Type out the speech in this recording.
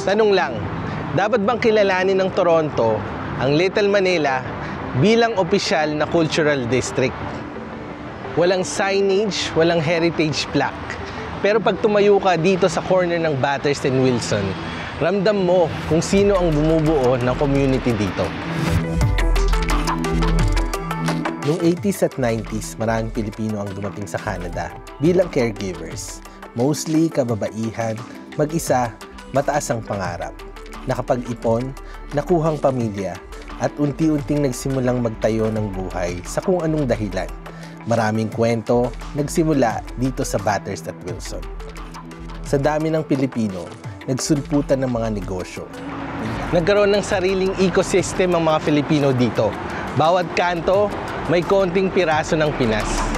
Tanong lang, dapat bang kilalanin ng Toronto ang Little Manila bilang opisyal na cultural district? Walang signage, walang heritage plaque. Pero pag tumayo ka dito sa corner ng Bathurst and Wilson, ramdam mo kung sino ang bumubuo ng community dito. Noong 80s at 90s, maraming Pilipino ang dumating sa Canada bilang caregivers. Mostly kababaihan, mag-isa, mataas ang pangarap. Nakapag-ipon, nakuhang pamilya, at unti-unting nagsimulang magtayo ng buhay sa kung anong dahilan. Maraming kwento nagsimula dito sa Bathurst at Wilson. Sa dami ng Pilipino, nagsulputan ng mga negosyo. Nagkaroon ng sariling ecosystem ang mga Filipino dito. Bawat kanto, may konting piraso ng Pinas.